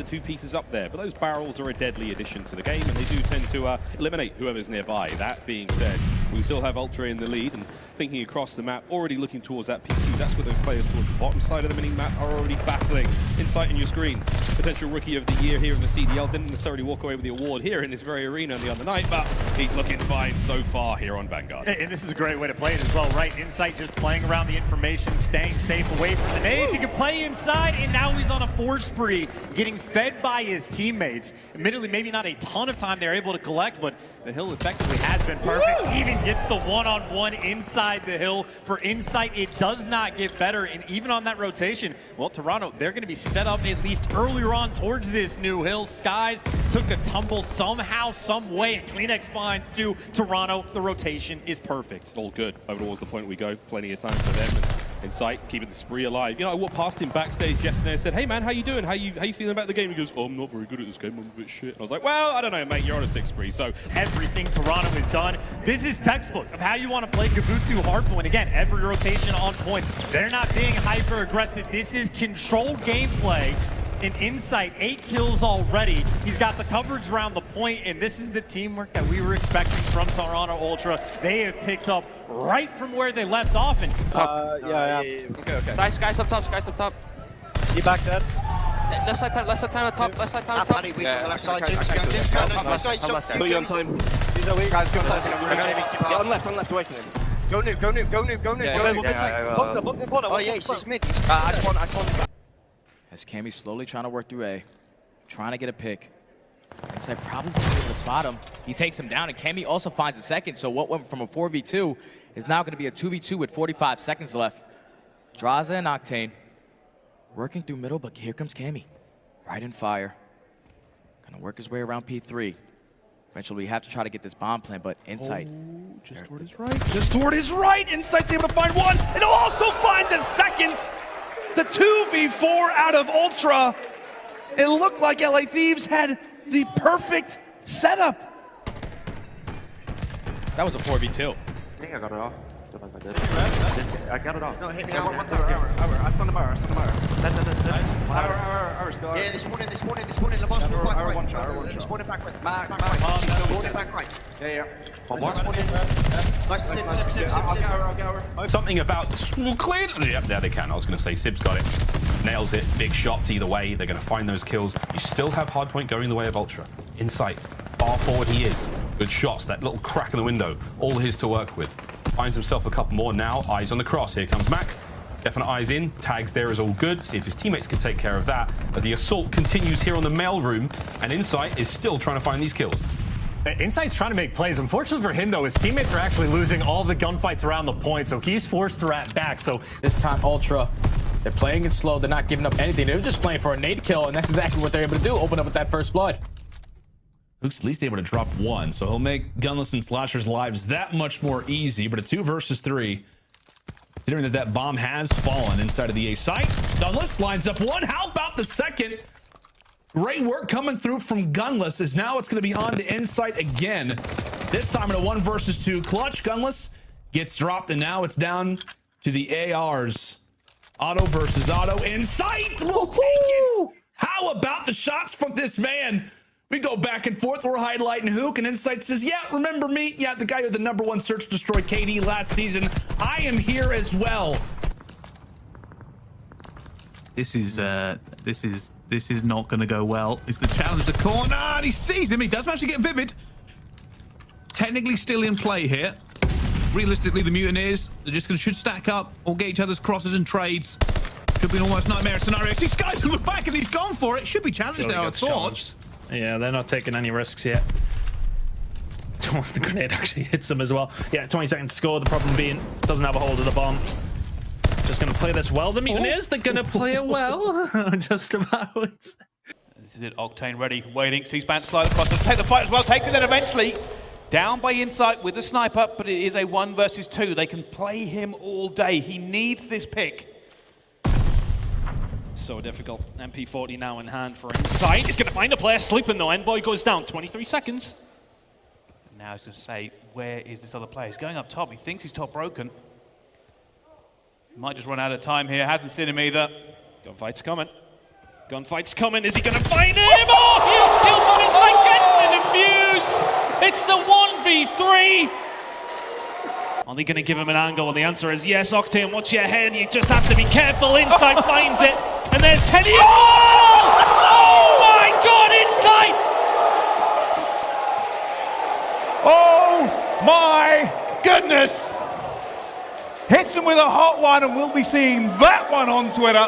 two pieces up there, but those barrels are a deadly addition to the game, and they do tend to eliminate whoever's nearby. That being said, we still have Ultra in the lead, and thinking across the map, already looking towards that P2. That's where those players towards the bottom side of the mini-map are already battling. Insight in your screen. Potential Rookie of the Year here in the CDL. Didn't necessarily walk away with the award here in this very arena on the other night, but he's looking fine so far here on Vanguard. And this is a great way to play it as well, right? Insight just playing around the information, staying safe away from the nades. He can play inside, and now he's on a force spree, getting fed by his teammates. Admittedly, maybe not a ton of time they're able to collect, but the hill effectively has been perfect. Woo! Even gets the one-on-one inside the hill for Insight. It does not get better, and even on that rotation, well, Toronto, they're going to be set up at least earlier on towards this new hill. Skies took a tumble somehow, some way, and Kleenex finds to Toronto. The rotation is perfect. All good. Over towards the point we go. Plenty of time for them. And Insight keeping the spree alive. You know, I walked past him backstage yesterday and said, "Hey man, how you doing? How you feeling about the game?" He goes, "Oh, I'm not very good at this game. I'm a bit shit." And I was like, "Well, I don't know, mate. You're on a 6 spree." So everything Toronto has done, this is textbook of how you want to play Kabuto hardpoint. Again, every rotation on point. They're not being hyper aggressive. This is controlled gameplay. And Insight, 8 kills already. He's got the coverage around the point, and this is the teamwork that we were expecting from Toronto Ultra. They have picked up right from where they left off. And yeah. Okay. Nice, guys up top, You back dead? Left side time on top, left side time on top. Paddy, weak on the left side, James. Put you on time. These are weak. Guys, go on left, away from him. Go noob. Book the corner. Oh yeah, he's mid. I just want him. As Cammy slowly trying to work through A, trying to get a pick. Insight probably going to be able to spot him. He takes him down, and Cammy also finds a second. So what went from a 4v2 is now going to be a 2v2 with 45 seconds left. Draza and Octane working through middle, but here comes Cammy. Right in fire. Gonna work his way around P3. Eventually we have to try to get this bomb plant, but Insight. Oh, just toward his right. Just toward his right. Insight's able to find one, and he'll also find the second. The 2v4 out of Ultra. It looked like LA Thieves had the perfect setup. That was a 4v2. I think I got it off. I got it off. No, hit me. I stunned the bar. Yeah, this morning, the boss will back right. This morning back right. Back right. Yeah. Nice. something about clearly. Yep, there they can. I was going to say Sib's got it. Nails it. Big shots either way. They're going to find those kills. You still have hardpoint going the way of Ultra. Insight. Far forward he is. Good shots. That little crack in the window. All his to work with. Finds himself a couple more now. Eyes on the cross. Here comes Mac. Definite eyes in. Tags there is all good. See if his teammates can take care of that. As the assault continues here on the mail room. And Insight is still trying to find these kills. Insight's trying to make plays. Unfortunately for him, though, his teammates are actually losing all the gunfights around the point, so he's forced to rat back. So this time, Ultra, they're playing it slow. They're not giving up anything. They're just playing for a nade kill, and that's exactly what they're able to do. Open up with that first blood. Luke's at least able to drop one, so he'll make Gunless and Slasher's lives that much more easy. But a 2 versus 3, considering that bomb has fallen inside of the A site. Gunless lines up one. How about the second? Great work coming through from Gunless, as now it's going to be on to Insight again. This time in a 1 versus 2 clutch. Gunless gets dropped, and now it's down to the ARs. Auto versus Auto. Insight will take it. How about the shots from this man? We go back and forth. We're highlighting Hook, and Insight says, yeah, remember me? Yeah, the guy who had the #1 search destroyed KD last season. I am here as well. This is not going to go well. He's going to challenge the corner, and he sees him. He does manage to get Vivid. Technically still in play here. Realistically, the Mutineers, they're just going to should stack up or get each other's crosses and trades. Should be an almost nightmare scenario. See Skies to look back, and he's gone for it. Should be challenged there, I thought. Yeah, they're not taking any risks yet. The grenade actually hits them as well. Yeah, 20 seconds to score. The problem being doesn't have a hold of the bomb. Just going to play this well. The Mutineers, they're going to play it well. Just about. This is it. Octane ready, waiting. Sees Bant slide across. Does take the fight as well. Takes it then eventually. Down by Insight with the sniper, but it is a 1 versus 2. They can play him all day. He needs this pick. So difficult. MP40 now in hand for Insight. He's going to find a player sleeping though. Envoy goes down. 23 seconds. Now he's going to say, where is this other player? He's going up top. He thinks he's top broken. Might just run out of time here. Hasn't seen him either. Gunfight's coming. Gunfight's coming. Is he going to find him? Oh, huge skill from Insight. Gets it infused. It's the 1v3. Are they going to give him an angle? And the answer is yes. Octane, watch your head. You just have to be careful. Insight finds it. And there's Kenny. Oh my God, Insight! Oh my goodness! Hits him with a hot one, and we'll be seeing that one on Twitter.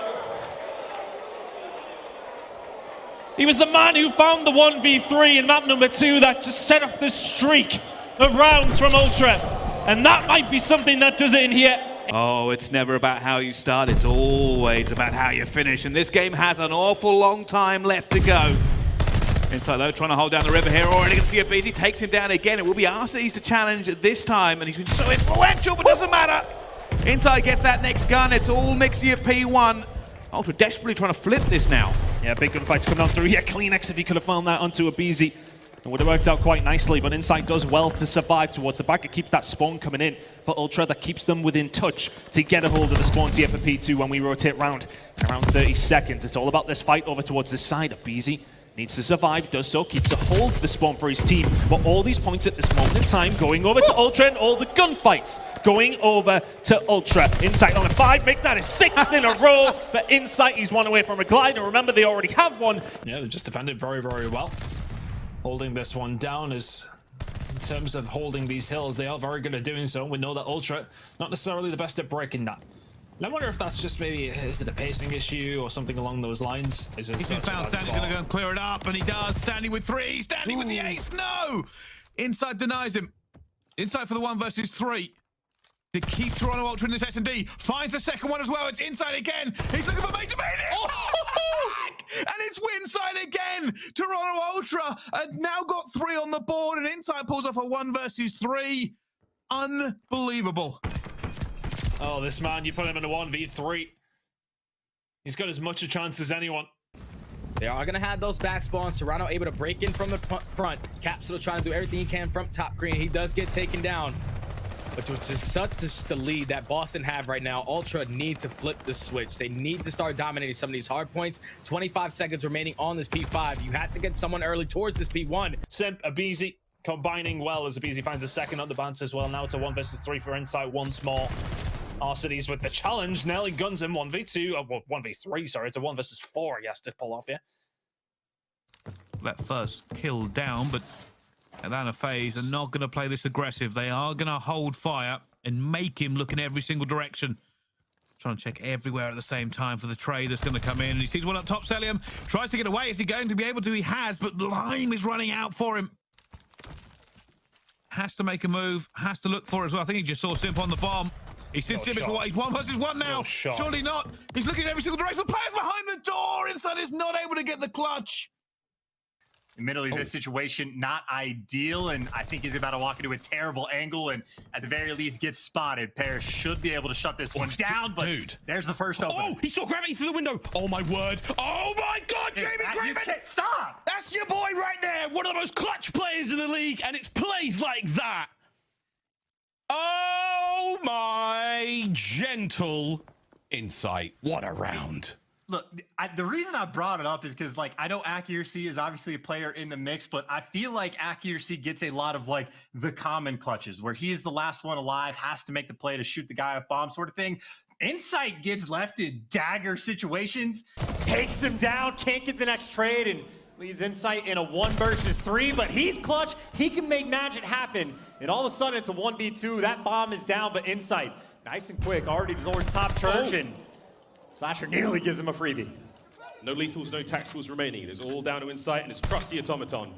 He was the man who found the 1v3 in map number 2 that just set up the streak of rounds from Ultra. And that might be something that does it in here. Oh, it's never about how you start, it's always about how you finish. And this game has an awful long time left to go. Insight though, trying to hold down the river here. Already going to see a BZ, takes him down again. It will be Arcees to challenge this time. And he's been so influential, but doesn't matter. Insight gets that next gun. It's all Mixie of P1. Ultra desperately trying to flip this now. Yeah, big gunfights coming on through. Yeah, Kleenex, if he could have found that onto a BZ, it would have worked out quite nicely, but Insight does well to survive towards the back. It keeps that spawn coming in for Ultra. That keeps them within touch to get a hold of the spawns here for P2 when we rotate round around 30 seconds. It's all about this fight over towards this side. A BZ needs to survive, does so, keeps a hold of the spawn for his team. But all these points at this moment in time going over to Ultra, and all the gunfights going over to Ultra. Insight on a 5, make that a 6 in a row. But Insight, he's one away from a glide, and remember, they already have one. Yeah, they just defended very, very well. Holding this one down is, in terms of holding these hills, they are very good at doing so. We know that Ultra, not necessarily the best at breaking that. And I wonder if that's just maybe, is it a pacing issue or something along those lines? Is it He's been found. Stanley's going to go and clear it up, and he does. Stanley with 3. Stanley with the ace. No! Insight denies him. Insight for the 1 versus 3. To keep Toronto Ultra in this S&D. Finds the second one as well. It's Insight again. He's looking for Major Bailey. And it's Winside again. Toronto Ultra have now got 3 on the board, and Insight pulls off a 1 versus 3. Unbelievable. Oh, this man, you put him in a 1v3. He's got as much a chance as anyone. They are going to have those back spawns. Toronto able to break in from the front. Capsule trying to do everything he can from top green. He does get taken down. But it's just such the lead that Boston have right now. Ultra need to flip the switch. They need to start dominating some of these hard points. 25 seconds remaining on this P5. You had to get someone early towards this P1. Simp, Abizi combining well as Abizi finds a second on the bounce as well. Now it's a 1 versus 3 for Insight once more. Arcees with the challenge. Nelly guns him 1v2. Well, 1v3, sorry. It's a 1 versus 4 he has to pull off here. That first kill down, but Atlanta FaZe are not going to play this aggressive. They are going to hold fire and make him look in every single direction. Trying to check everywhere at the same time for the trade that's going to come in. And he sees one up top. Celium tries to get away. Is he going to be able to? He has, but Lime is running out for him. Has to make a move. Has to look for it as well. I think he just saw Simp on the bomb. He sees Simp. He's 1 versus 1 now. Surely not. He's looking in every single direction. The player's behind the door. Inside is not able to get the clutch. Admittedly, this situation not ideal, and I think he's about to walk into a terrible angle, and at the very least gets spotted. Paris should be able to shut this one down, but there's the first opener. Oh, he saw Gravity through the window. Oh my word. Oh my God, Jamie Craven. Stop! That's your boy right there. One of the most clutch players in the league, and it's plays like that. Oh my gentle Insight. What a round. Look, the reason I brought it up is because, like, I know Accuracy is obviously a player in the mix, but I feel like Accuracy gets a lot of, like, the common clutches, where he's the last one alive, has to make the play to shoot the guy off bomb sort of thing. Insight gets left in dagger situations, takes him down, can't get the next trade, and leaves Insight in a 1 versus 3, but he's clutch. He can make magic happen, and all of a sudden it's a 1v2. That bomb is down, but Insight, nice and quick, already towards top church, and Slasher nearly gives him a freebie. No lethals, no tacticals remaining. It is all down to Insight and his trusty automaton.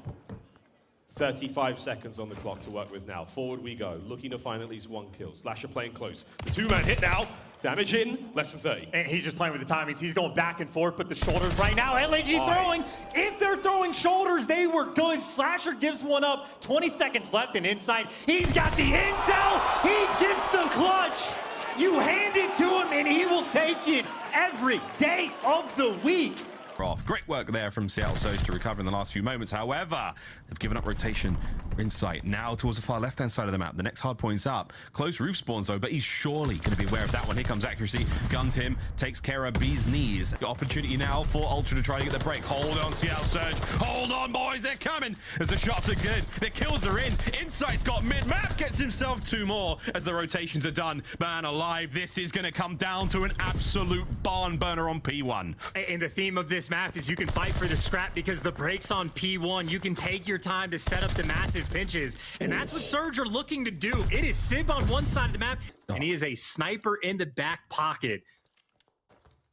35 seconds on the clock to work with now. Forward we go, looking to find at least 1 kill. Slasher playing close. The 2-man hit now. Damage in, less than 30. And he's just playing with the timings. He's going back and forth, but the shoulders right now. LAG throwing. If they're throwing shoulders, they were good. Slasher gives one up. 20 seconds left in Insight. He's got the intel. He gets the clutch. You hand it to him, and he will take it every day of the week. off. Great work there from Seattle Surge to recover in the last few moments. However, they've given up rotation insight now towards the far left-hand side of the map. The next hard point's up. Close roof spawns though, but he's surely going to be aware of that one. Here comes accuracy, guns him, takes care of B's knees. The opportunity now for Ultra to try to get the break. Hold on, Seattle Surge. Hold on, boys, they're coming. As the shots are good, the kills are in. Insight's got mid-map, gets himself 2 more as the rotations are done. Man alive, this is going to come down to an absolute barn burner on P1. And the theme of this map is you can fight for the scrap because the breaks on P1, you can take your time to set up the massive pinches. And that's what Surge are looking to do. It is Sib on one side of the map, and he is a sniper in the back pocket.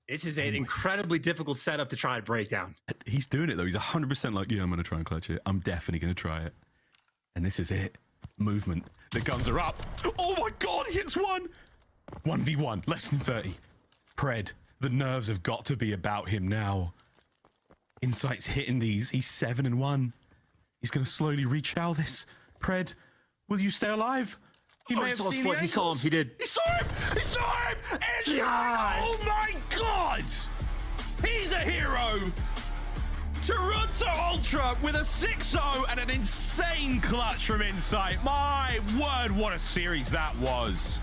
This is an incredibly difficult setup to try to break down. He's doing it though. He's 100% like, yeah, I'm going to try and clutch it. I'm definitely going to try it. And this is it. Movement. The guns are up. Oh my God, he hits one. 1v1, less than 30. Pred, the nerves have got to be about him now. Insight's hitting these. He's 7-1. He's going to slowly reach out this. Pred, will you stay alive? He may have seen the He saw him. He did. He saw him! He saw him! Oh my God! He's a hero! Toronto Ultra with a 6-0 and an insane clutch from Insight. My word, what a series that was.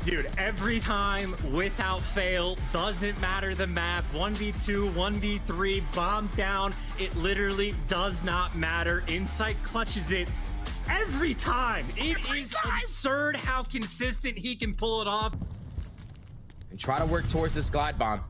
Dude, every time without fail, doesn't matter the map, 1v2, 1v3, bomb down, it literally does not matter. Insight clutches it every time. It is absurd how consistent he can pull it off. And try to work towards this glide bomb.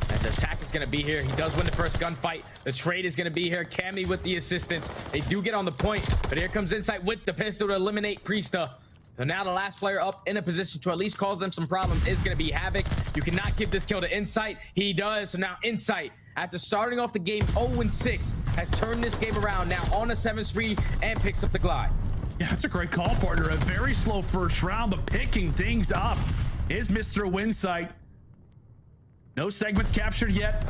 As the attack is going to be here. He does win the first gunfight. The trade is going to be here. Cammy with the assistance. They do get on the point, but here comes Insight with the pistol to eliminate Priesta. So now the last player up in a position to at least cause them some problems is going to be Havoc. You cannot give this kill to Insight. He does. So now Insight, after starting off the game 0-6, has turned this game around now on a 7th spree and picks up the glide. Yeah, that's a great call, partner. A very slow first round, but picking things up is Mr. Winsight. No segments captured yet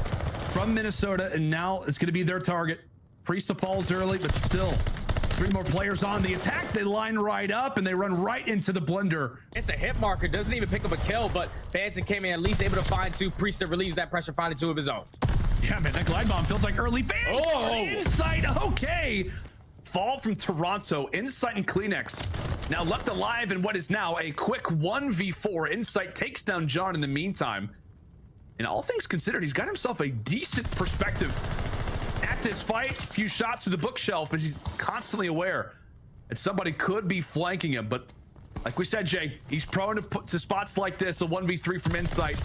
from Minnesota, and now it's going to be their target. Priesta falls early, but still 3 more players on the attack. They line right up and they run right into the blender. It's a hit marker, doesn't even pick up a kill, but Banton came in at least able to find 2. Priesta relieves that pressure, finding 2 of his own. Yeah, man, that glide bomb feels like early fan. Oh, Insight, okay. Fall from Toronto. Insight and Kleenex now left alive in what is now a quick 1v4. Insight takes down John in the meantime. And all things considered, he's got himself a decent perspective at this fight. A few shots through the bookshelf as he's constantly aware that somebody could be flanking him. But like we said, Jay, he's prone to put to spots like this. A 1v3 from Insight.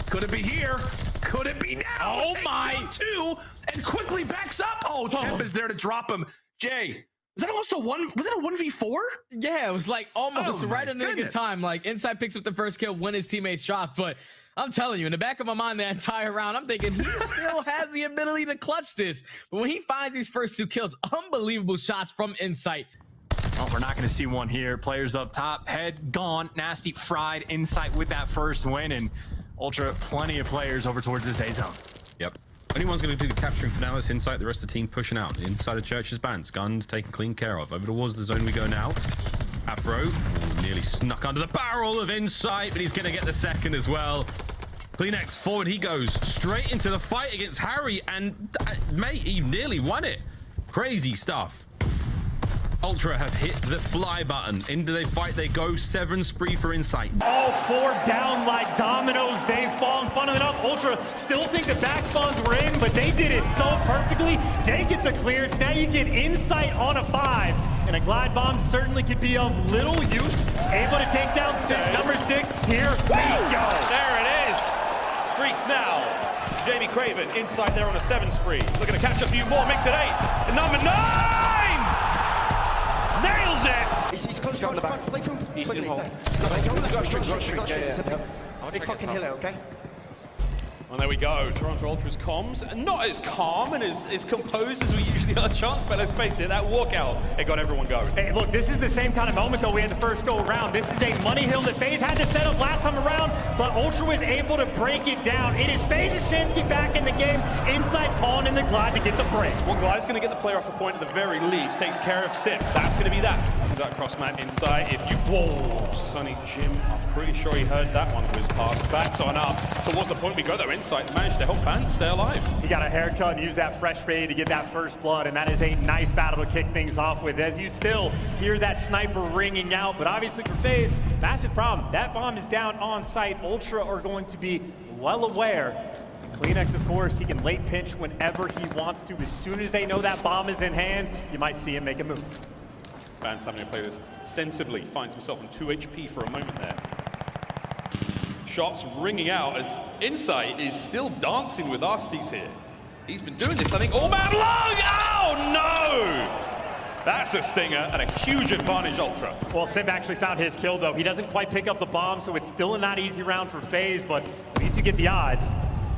Could it be here? Could it be now? Oh my! 2 and quickly backs up. Oh, Temp is there to drop him. Jay, was that almost a 1v4? Yeah, it was like almost right in the good time. Like Insight picks up the first kill when his teammates drop, but I'm telling you, in the back of my mind, the entire round, I'm thinking he still has the ability to clutch this. But when he finds these first 2 kills, unbelievable shots from Insight. Oh, we're not going to see one here. Players up top, head gone, nasty fried. Insight with that first win, and Ultra, plenty of players over towards this A zone. Yep. Anyone's going to do the capturing for now. It's Insight. The rest of the team pushing out. Inside of Church's bans. Guns taken clean care of. Over towards the zone we go now. Afro nearly snuck under the barrel of Insight, but he's going to get the second as well. Kleenex forward he goes, straight into the fight against Harry, and mate, he nearly won it. Crazy stuff. Ultra have hit the fly button. Into the fight they go. 7 spree for Insight. All 4 down like dominoes. They've fallen. Funnily enough, Ultra still think the back spawns were in, but they did it so perfectly. They get the clearance. Now you get Insight on a 5. And a glide bomb certainly could be of little use. Able to take down number 6. Here we go. There it is. Streaks now. Jamie Craven inside there on a 7 spree. Looking to catch a few more. Makes it 8. And number 9! Nails it! He's close on the back. Play from Eastern Hall. Got streak. Big fucking hill, okay? Well, there we go. Toronto Ultra's comms, not as calm and as composed as we usually are, Chance, but let's face it, that walkout, it got everyone going. Hey, look, this is the same kind of moment, though, we had the first go around. This is a money hill that FaZe had to set up last time around, but Ultra was able to break it down. It is FaZe's chance to get back in the game. Insight calling in the glide to get the break. One glide's going to get the player off a point at the very least, takes care of Sip. That's going to be that. seconds out across map inside. If you... Whoa, Sonny Jim, I'm pretty sure he heard that one was passed back. So now, towards the point we go there, Insight managed to help Van stay alive. He got a haircut and used that fresh fade to get that first blood, and that is a nice battle to kick things off with, as you still hear that sniper ringing out. But obviously for FaZe, massive problem. That bomb is down on site. Ultra are going to be well aware. CleanX, of course, he can late pinch whenever he wants to. As soon as they know that bomb is in hands, you might see him make a move. Van's having to play this sensibly, finds himself on 2 HP for a moment there. Shots ringing out as Insight is still dancing with Arstes here. He's been doing this, I think, all man long! Oh, no! That's a stinger and a huge advantage, Ultra. Well, Sim actually found his kill, though. He doesn't quite pick up the bomb, so it's still a not easy round for FaZe, but at least you get the odds.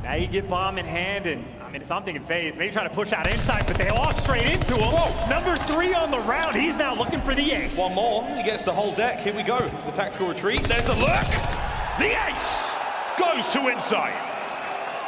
Now you get bomb in hand, and I mean, if I'm thinking FaZe, maybe trying to push out Insight, but they walk straight into him. Whoa. Number 3 on the round. He's now looking for the ace. One more. He gets the whole deck. Here we go. The tactical retreat. There's a look. The ace goes to Insight.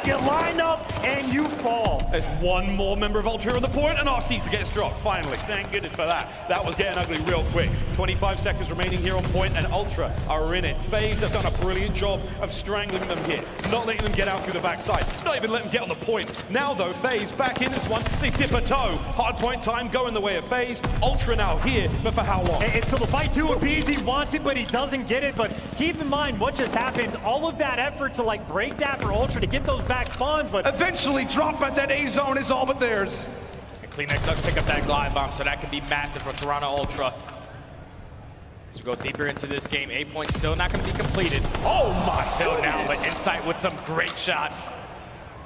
You line up and you fall. There's one more member of Ultra on the point, and Arstes gets dropped. Finally, thank goodness for that. That was getting ugly real quick. 25 seconds remaining here on point, and Ultra are in it. FaZe have done a brilliant job of strangling them here, not letting them get out through the backside, not even letting them get on the point. Now though, FaZe back in this one. They dip a toe. Hard point time going the way of FaZe. Ultra now here, but for how long? It's still the fight to appease. He wants it, but he doesn't get it. But keep in mind what just happened. All of that effort to like break that for Ultra to get those back spawns, but Eventually drop at that A zone is all but theirs. And CleanX does pick up that glide bomb, so that can be massive for Toronto Ultra. As we go deeper into this game, 8 points still not going to be completed. oh my Still goodness. now, but Insight with some great shots.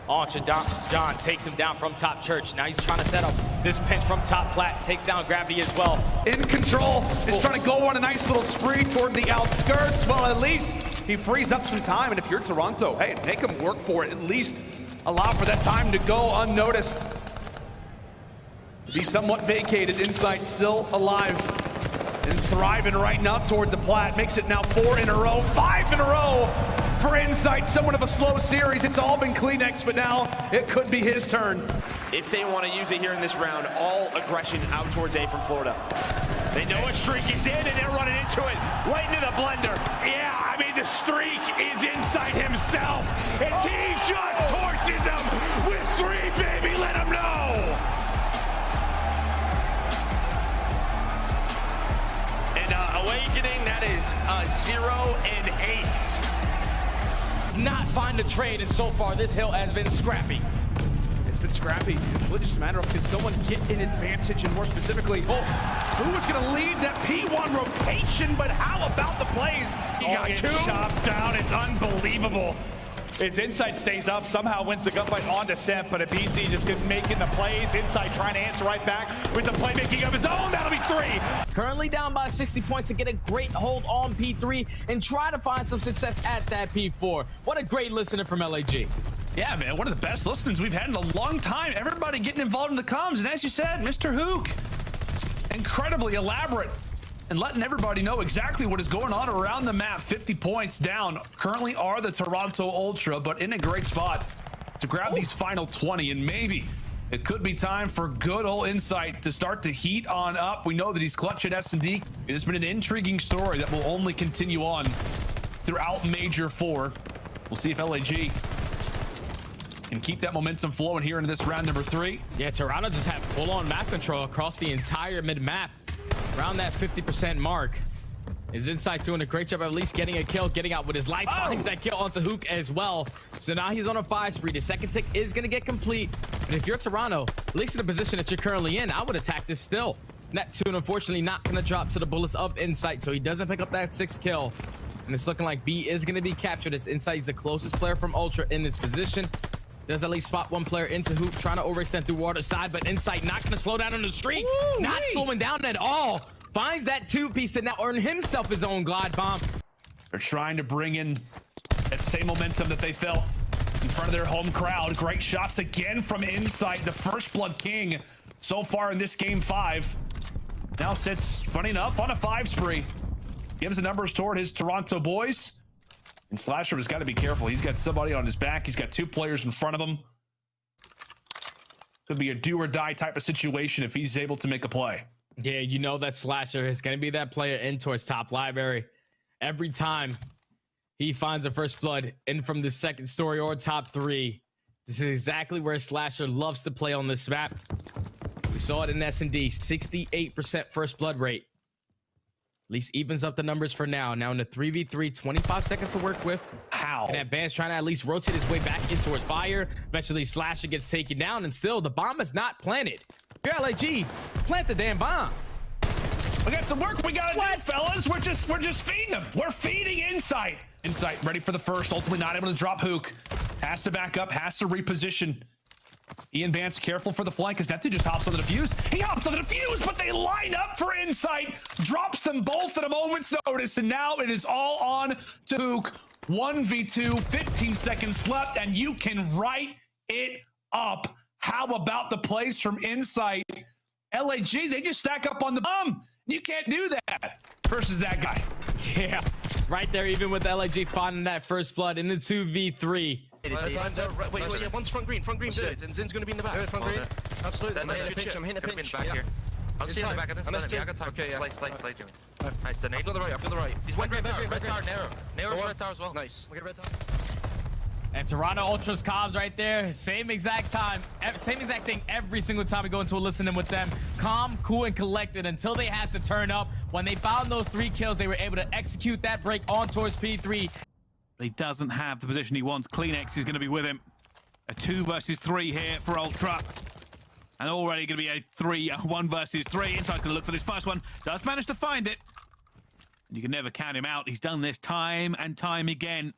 John takes him down from top church. Now he's trying to set up this pinch from top plat. Takes down Gravity as well. In control, is trying to go on a nice little spree toward the outskirts. Well, at least he frees up some time, and if you're Toronto, hey, make him work for it. At least allow for that time to go unnoticed. Be somewhat vacated. Insight still alive and thriving right now toward the plat. Makes it now 4 in a row, 5 in a row for Insight. Somewhat of a slow series. It's all been CleanX, but now it could be his turn. If they want to use it here in this round, all aggression out towards A from Florida. They know a streak is in, and they're running into it right into the blender. Yeah, I mean, the streak is Insight himself. As he just torches them with 3, baby, let him know. And Awakening, that is 0 and 8. Not find a trade, and so far this hill has been scrappy. It's been scrappy. It's really just a matter of can someone get an advantage, and more specifically, who was going to lead that P1 rotation, but how about the plays? He got 2. Chopped down. It's unbelievable. His Insight stays up, somehow wins the gunfight on descent, but BC just making the plays. Insight trying to answer right back with the playmaking of his own. That'll be 3. Currently down by 60 points to get a great hold on P3 and try to find some success at that P4. What a great listener from LAG. Yeah, man, one of the best listenings we've had in a long time. Everybody getting involved in the comms, and as you said, Mr. Hook, incredibly elaborate and letting everybody know exactly what is going on around the map. 50 points down currently are the Toronto Ultra, but in a great spot to grab these final 20, and maybe it could be time for good old Insight to start to heat on up. We know that he's clutch at S&D. It has been an intriguing story that will only continue on throughout Major 4. We'll see if LAG can keep that momentum flowing here into this round number 3. Yeah, Toronto just had full-on map control across the entire mid-map. Around that 50% mark. Is Insight doing a great job of at least getting a kill, getting out with his life. Finds that kill onto Hook as well. So now he's on a 5 spree. The second tick is going to get complete. But if you're Toronto, at least in the position that you're currently in, I would attack this still. Neptune, unfortunately, not going to drop to the bullets of Insight, so he doesn't pick up that 6th kill. And it's looking like B is going to be captured as Insight is the closest player from Ultra in this position. Does at least spot one player into Hoop, trying to overextend through water side, but Insight not going to slow down on the streak. Not slowing down at all. Finds that 2-piece to now earn himself his own glide bomb. They're trying to bring in that same momentum that they felt in front of their home crowd. Great shots again from Insight, the first blood king so far in this game 5. Now sits, funny enough, on a 5 spree. Gives the numbers toward his Toronto boys. And Slasher has got to be careful. He's got somebody on his back. He's got 2 players in front of him. Could be a do or die type of situation if he's able to make a play. Yeah, you know that Slasher is going to be that player in towards top library. Every time he finds a first blood in from the second story or top 3, this is exactly where Slasher loves to play on this map. We saw it in S&D, 68% first blood rate. At least evens up the numbers for now. Now in the 3v3, 25 seconds to work with. How? And Advance trying to at least rotate his way back in towards fire. Eventually Slasher gets taken down, and still the bomb is not planted. Here, LAG, plant the damn bomb. We got some work we gotta do, fellas. We're just feeding them. We're feeding Insight. Insight ready for the first, ultimately not able to drop Hook. Has to back up, has to reposition. Ian Vance careful for the flank because Neptune just hops on the defuse. He hops on the defuse, but they line up for Insight. Drops them both at a moment's notice, and now it is all on to Hook. 1v2, 15 seconds left, and you can write it up. How about the plays from Insight? LAG, they just stack up on the bomb. You can't do that versus that guy. Yeah, right there, even with LAG finding that first blood in the 2v3. Wait, one's front green, do it. And Zin's gonna be in the back. Front green. Absolutely. I'm hitting a pinch. Back here. I'll see you in the back of this. I got time. Okay, yeah. Slide, Jimmy. Nice, the nade. I feel the right. He's red tower, narrow. Narrow red tower as well. Nice. Look at red tower. And Toronto Ultra's comms right there. Same exact time. Same exact thing every single time we go into a listening with them. Calm, cool, and collected until they had to turn up. When they found those 3 kills, they were able to execute that break on towards P3. He doesn't have the position he wants. CleanX is going to be with him. A 2 versus 3 here for Ultra. And already going to be a 1 versus 3. Inside's going to look for this first one. Does manage to find it. And you can never count him out. He's done this time and time again.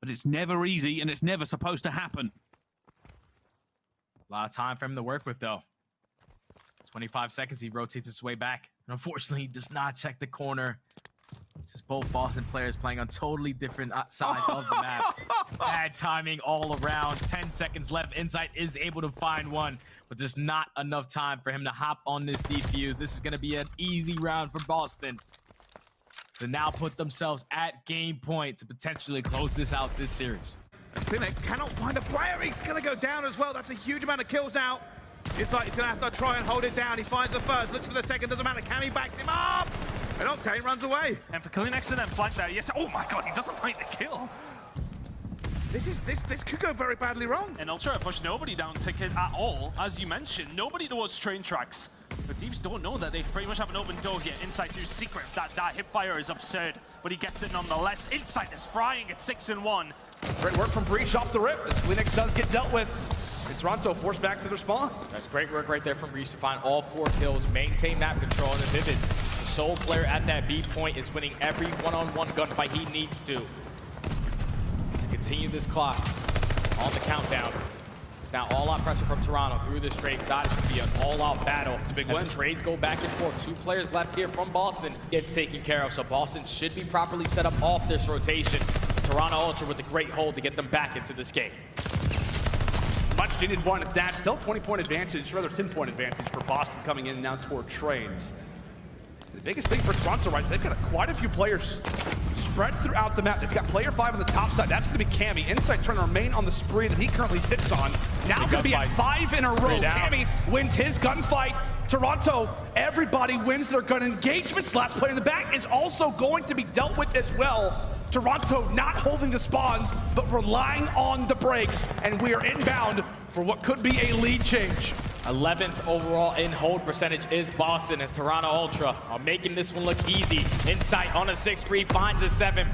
But it's never easy, and it's never supposed to happen. A lot of time for him to work with, though. 25 seconds, he rotates his way back. And unfortunately, he does not check the corner. Just both Boston players playing on totally different sides of the map. Bad timing all around. 10 seconds left. Insight is able to find one, but there's not enough time for him to hop on this defuse. This is going to be an easy round for Boston to now put themselves at game point to potentially close this out this series. CleanX cannot find a player. He's going to go down as well. That's a huge amount of kills now. Insight is going to have to try and hold it down. He finds the first, looks for the second, doesn't matter. Cammy backs him up. And Octane runs away. And for CleanX to then flank there, yes. Oh my god, he doesn't find the kill. This could go very badly wrong. And Ultra push nobody down ticket at all. As you mentioned, nobody towards train tracks. But Thieves don't know that. They pretty much have an open door here. Insight through secret. That hip fire is absurd, but he gets it nonetheless. Insight is frying at 6-1. Great work from Breach off the rip as CleanX does get dealt with. And Toronto forced back to their spawn. That's great work right there from Breach to find all 4 kills, maintain map control, and the Vivid. The sole player at that B point is winning every one-on-one gunfight he needs to continue this clock on the countdown. It's now all-out pressure from Toronto through the straight side. It's going to be an all-out battle. It's a big win. Trades go back and forth. 2 players left here from Boston gets taken care of, so Boston should be properly set up off this rotation. Toronto Ultra with a great hold to get them back into this game. Much needed one at that. Still 20-point advantage, rather 10-point advantage for Boston coming in now toward trains. The biggest thing for Toronto, right, is they've got quite a few players spread throughout the map. They've got player 5 on the top side. That's going to be Cammy. Insight trying to remain on the spree that he currently sits on. Now going to be at 5 in a row. Cammy wins his gunfight. Toronto, everybody wins their gun engagements. Last player in the back is also going to be dealt with as well. Toronto not holding the spawns, but relying on the breaks. And we are inbound for what could be a lead change. 11th overall in hold percentage is Boston as Toronto Ultra are making this one look easy. Insight on a 6-3 finds a 7th.